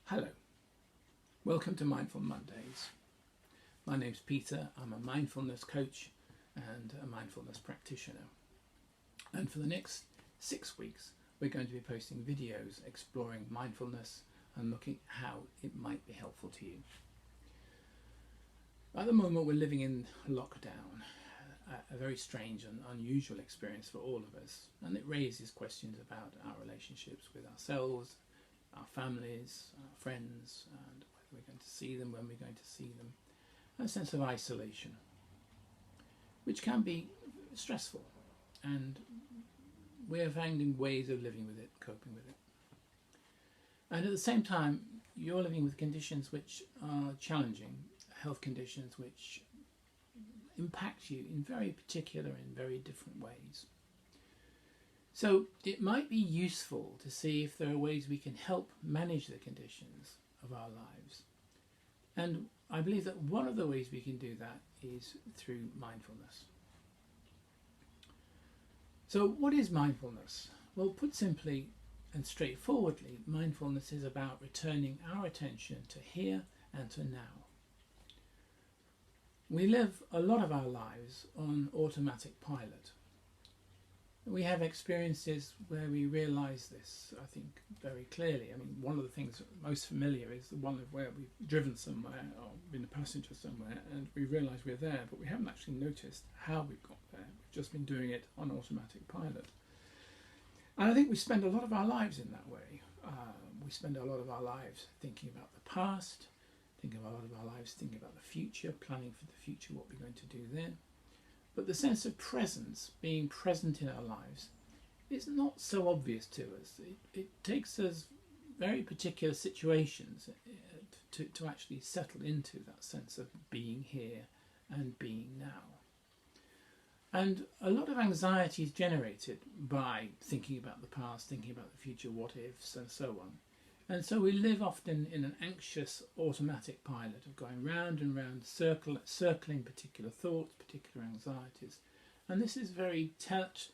Hello, welcome to Mindful Mondays. My name's Peter, I'm a mindfulness coach and a mindfulness practitioner. And for the next 6 weeks, we're going to be posting videos exploring mindfulness and looking at how it might be helpful to you. At the moment, we're living in lockdown, a very strange and unusual experience for all of us, and it raises questions about our relationships with ourselves, our families, our friends, and whether we're going to see them, when we're going to see them, a sense of isolation, which can be stressful, and we're finding ways of living with it, coping with it. And at the same time, you're living with conditions which are challenging, health conditions which impact you in very particular, in very different ways. So it might be useful to see if there are ways we can help manage the conditions of our lives. And I believe that one of the ways we can do that is through mindfulness. So what is mindfulness? Well, put simply and straightforwardly, mindfulness is about returning our attention to here and to now. We live a lot of our lives on automatic pilot. We have experiences where we realise this, I think, very clearly. I mean, one of the things most familiar is the one of where we've driven somewhere or been a passenger somewhere and we realise we're there, but we haven't actually noticed how we've got there. We've just been doing it on automatic pilot. And I think we spend a lot of our lives in that way. We spend a lot of our lives thinking about the past, thinking a lot of our lives thinking about the future, planning for the future, what we're going to do then. But the sense of presence, being present in our lives, is not so obvious to us. It takes us very particular situations to actually settle into that sense of being here and being now. And a lot of anxiety is generated by thinking about the past, thinking about the future, what ifs and so on. And so we live often in an anxious automatic pilot of going round and round, circling particular thoughts, particular anxieties. And this is very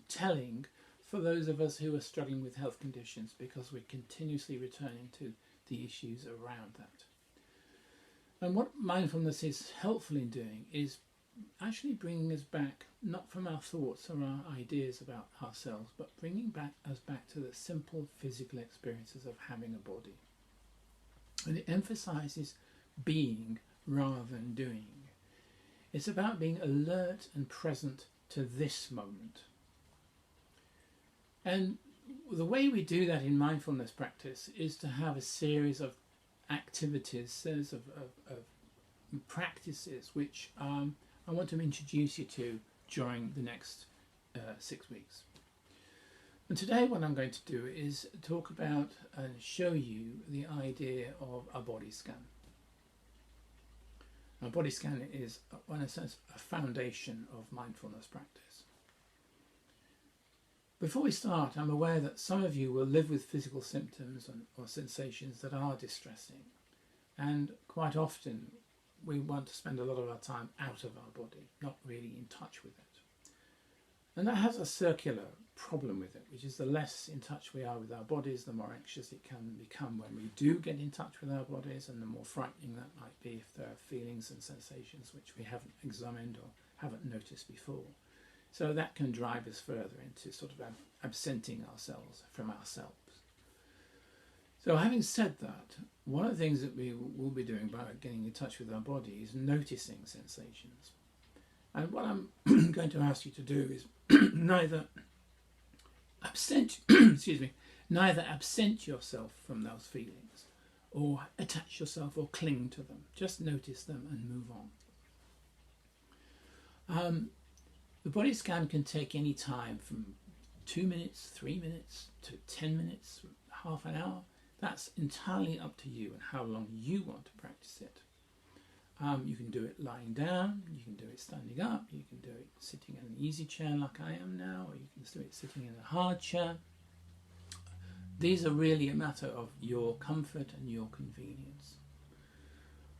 telling for those of us who are struggling with health conditions, because we're continuously returning to the issues around that. And what mindfulness is helpful in doing is actually bringing us back, not from our thoughts or our ideas about ourselves, but bringing us back to the simple physical experiences of having a body. And it emphasises being rather than doing. It's about being alert and present to this moment. And the way we do that in mindfulness practice is to have a series of activities, series of practices which I want to introduce you to during the next 6 weeks. And today what I'm going to do is talk about and show you the idea of a body scan. A body scan is, in a sense, a foundation of mindfulness practice. Before we start, I'm aware that some of you will live with physical symptoms or sensations that are distressing, and quite often we want to spend a lot of our time out of our body, not really in touch with it. And that has a circular problem with it, which is the less in touch we are with our bodies, the more anxious it can become when we do get in touch with our bodies, and the more frightening that might be if there are feelings and sensations which we haven't examined or haven't noticed before. So that can drive us further into sort of absenting ourselves from ourselves. So having said that, one of the things that we will be doing by getting in touch with our body is noticing sensations. And what I'm going to ask you to do is neither absent yourself from those feelings or attach yourself or cling to them. Just notice them and move on. The body scan can take any time from 2 minutes, 3 minutes to 10 minutes, half an hour. That's entirely up to you and how long you want to practice it. You can do it lying down, you can do it standing up, you can do it sitting in an easy chair like I am now, or you can do it sitting in a hard chair. These are really a matter of your comfort and your convenience.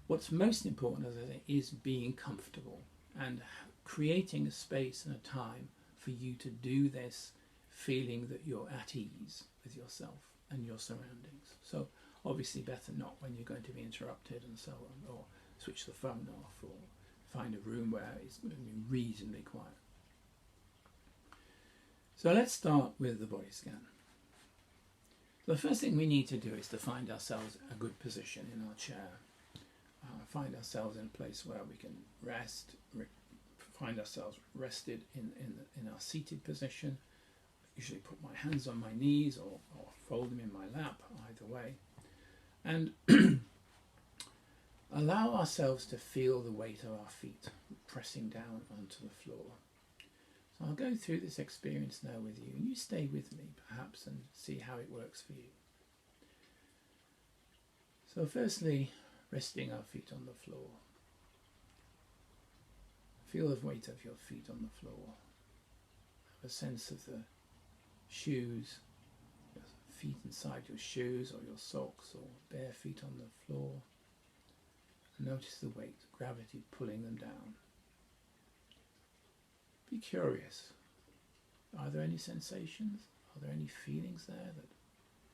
What's most important, as I say, is being comfortable and creating a space and a time for you to do this, feeling that you're at ease with yourself and your surroundings. So Obviously better not when you're going to be interrupted and so on, or switch the phone off, or find a room where it's reasonably quiet. So let's start with the body scan. So the first thing we need to do is to find ourselves a good position in our chair. Find ourselves in a place where we can rest, find ourselves rested in our seated position. Usually put my hands on my knees or fold them in my lap, either way. And allow ourselves to feel the weight of our feet pressing down onto the floor. So I'll go through this experience now with you, and you stay with me perhaps and see how it works for you. So firstly, resting our feet on the floor. Feel the weight of your feet on the floor. Have a sense of the shoes, your feet inside your shoes or your socks, or bare feet on the floor. Notice the weight, gravity pulling them down. Be curious. Are there any sensations? Are there any feelings there that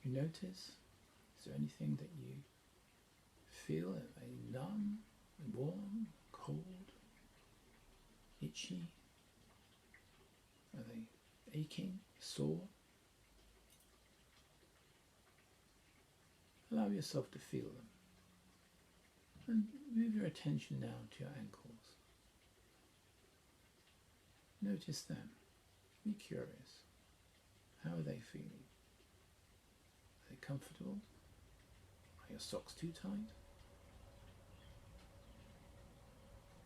you notice? Is there anything that you feel? Are they numb, warm, cold, itchy? Are they aching, sore? Allow yourself to feel them. And move your attention now to your ankles. Notice them. Be curious. How are they feeling? Are they comfortable? Are your socks too tight?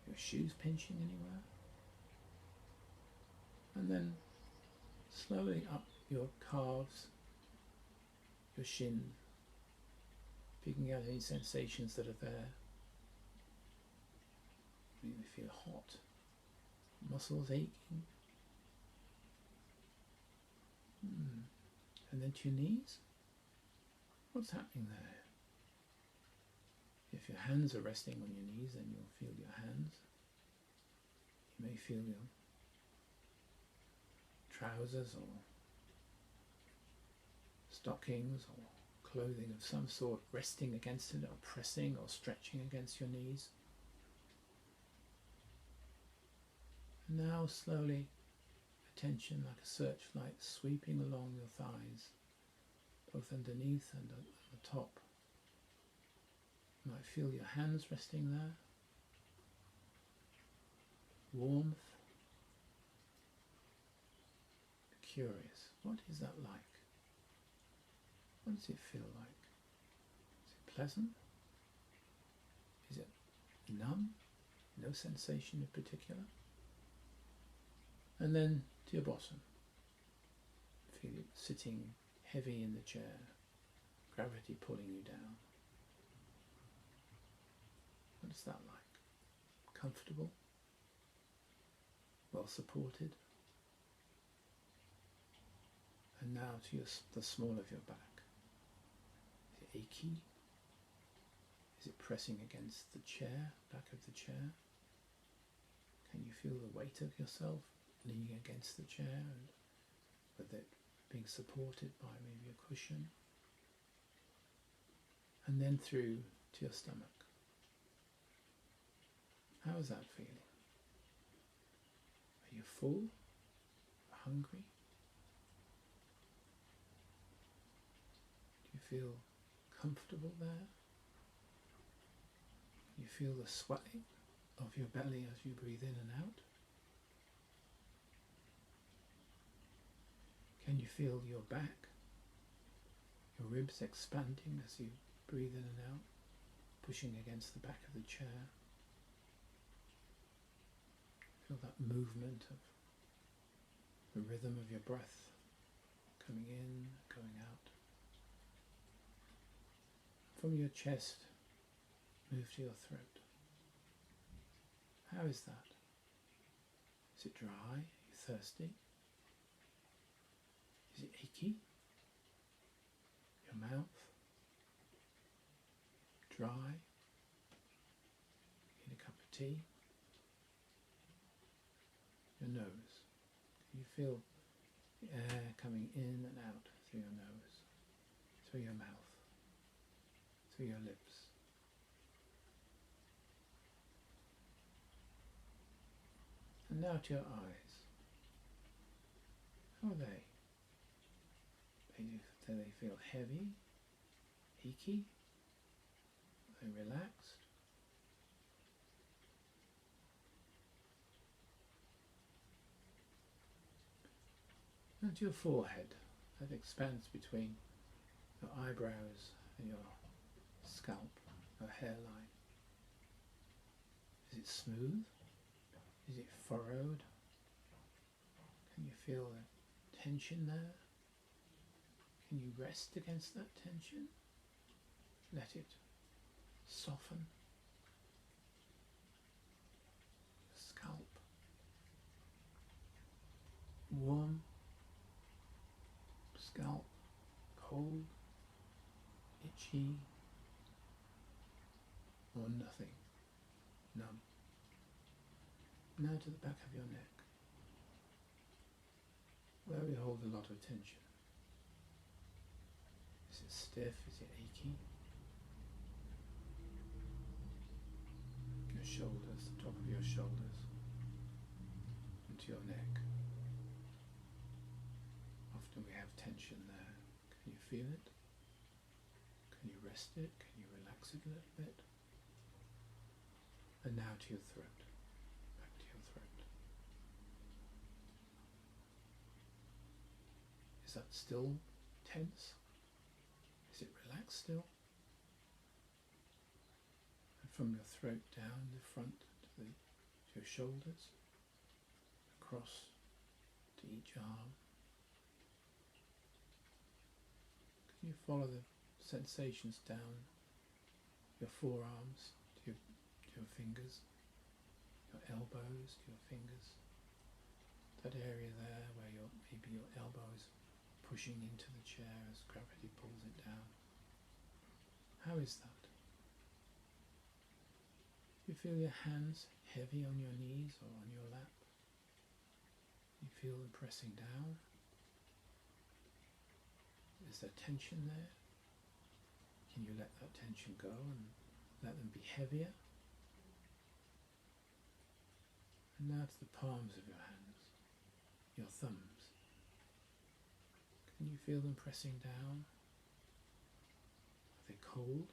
Your shoes pinching anywhere? And then slowly up your calves, your shins, picking out any sensations that are there. Maybe feel hot, muscles aching. And then to your knees. What's happening there? If your hands are resting on your knees, then you'll feel your hands. You may feel your trousers or stockings or clothing of some sort resting against it, or pressing or stretching against your knees. And now slowly, attention like a searchlight sweeping along your thighs, both underneath and at the top. You might feel your hands resting there, warmth. Curious, what is that like? What does it feel like? Is it pleasant? Is it numb? No sensation in particular? And then to your bottom. Feel it sitting heavy in the chair, gravity pulling you down. What is that like? Comfortable? Well supported? And now to the small of your back. Is it achy? Is it pressing against the chair, back of the chair? Can you feel the weight of yourself leaning against the chair, and with it being supported by maybe a cushion? And then through to your stomach. How is that feeling? Are you full? Hungry? Do you feel comfortable there? You feel the swelling of your belly as you breathe in and out? Can you feel your back, your ribs expanding as you breathe in and out, pushing against the back of the chair? Feel that movement of the rhythm of your breath coming in, going out. From your chest, move to your throat. How is that? Is it dry? Are you thirsty? Is it achy? Your mouth? Dry? Need a cup of tea? Your nose. Can you feel the air coming in and out through your nose, through your mouth? for your lips. And now to your eyes. How are they? Do they feel heavy, achy? Are they relaxed? And to your forehead, that expands between your eyebrows and your scalp, your hairline. Is it smooth? Is it furrowed? Can you feel the tension there? Can you rest against that tension? Let it soften. Scalp. Warm. Scalp. Cold. Itchy. Or nothing. Numb. Now to the back of your neck, where we hold a lot of tension. Is it stiff? Is it achy? Your shoulders, the top of your shoulders, into your neck. Often we have tension there. Can you feel it? Can you rest it? Can you relax it a little bit? And now to your throat. Is that still tense? Is it relaxed still? And from your throat down the front to your shoulders, across to each arm. Can you follow the sensations down your forearms to your fingers, your elbows to your fingers? That area there where maybe your elbow is pushing into the chair as gravity pulls it down. How is that? You feel your hands heavy on your knees or on your lap? You feel them pressing down? Is there tension there? Can you let that tension go and let them be heavier? And now to the palms of your hands, your thumbs. Can you feel them pressing down? Are they cold?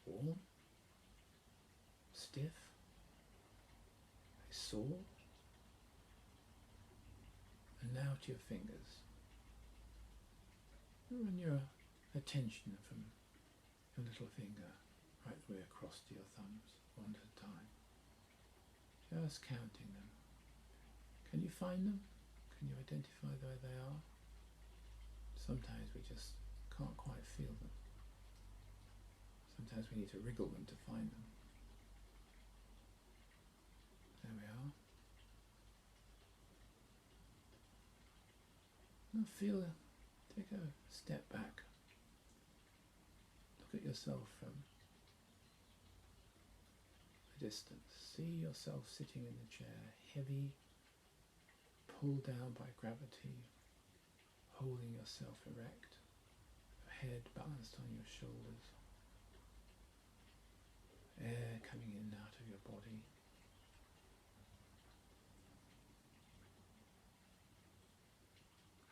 Warm? Stiff? Are they sore? And now to your fingers. Run your attention from your little finger right the way across to your thumbs, one at a time. Just counting them. Can you find them? Can you identify where they are? Sometimes we just can't quite feel them. Sometimes we need to wriggle them to find them. There we are. Now take a step back. Look at yourself from a distance. See yourself sitting in the chair, heavy, pulled down by gravity, holding yourself erect, your head balanced on your shoulders, air coming in and out of your body.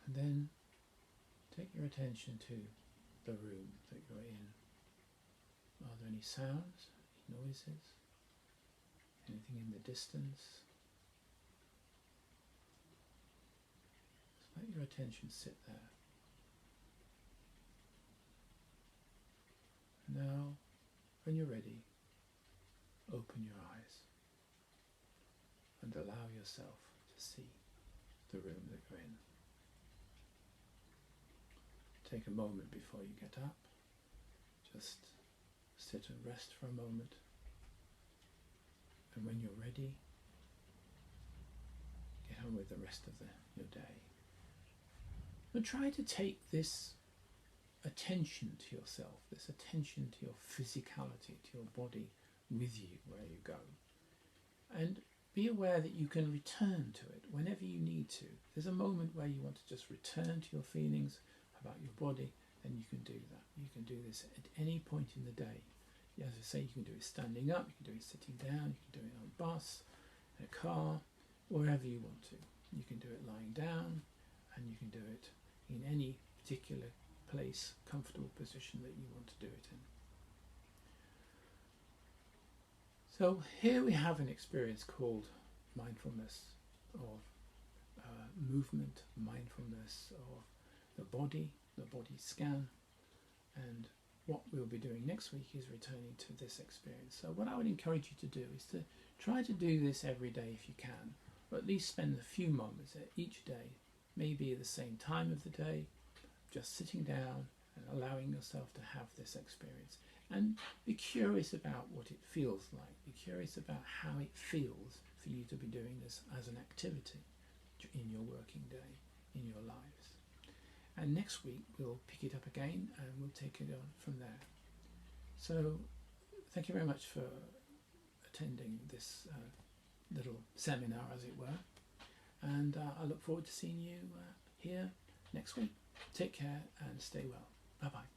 And then take your attention to the room that you're in. Are there any sounds, any noises, anything in the distance? Just let your attention sit there. Now, when you're ready, open your eyes and allow yourself to see the room that you're in. Take a moment before you get up. Just sit and rest for a moment. And when you're ready, get on with the rest of your day. And try to take this attention to yourself, this attention to your physicality, to your body with you where you go. And be aware that you can return to it whenever you need to. There's a moment where you want to just return to your feelings about your body, then you can do that. You can do this at any point in the day. As I say, you can do it standing up, you can do it sitting down, you can do it on a bus, in a car, wherever you want to. You can do it lying down, and you can do it in any particular place, comfortable position that you want to do it in. So here we have an experience called mindfulness of movement, mindfulness of the body scan, and what we'll be doing next week is returning to this experience. So what I would encourage you to do is to try to do this every day if you can, or at least spend a few moments each day, maybe at the same time of the day, just sitting down and allowing yourself to have this experience. And be curious about what it feels like. Be curious about how it feels for you to be doing this as an activity in your working day, in your lives. And next week we'll pick it up again and we'll take it on from there. So thank you very much for attending this little seminar, as it were. And I look forward to seeing you here next week. Take care and stay well. Bye-bye.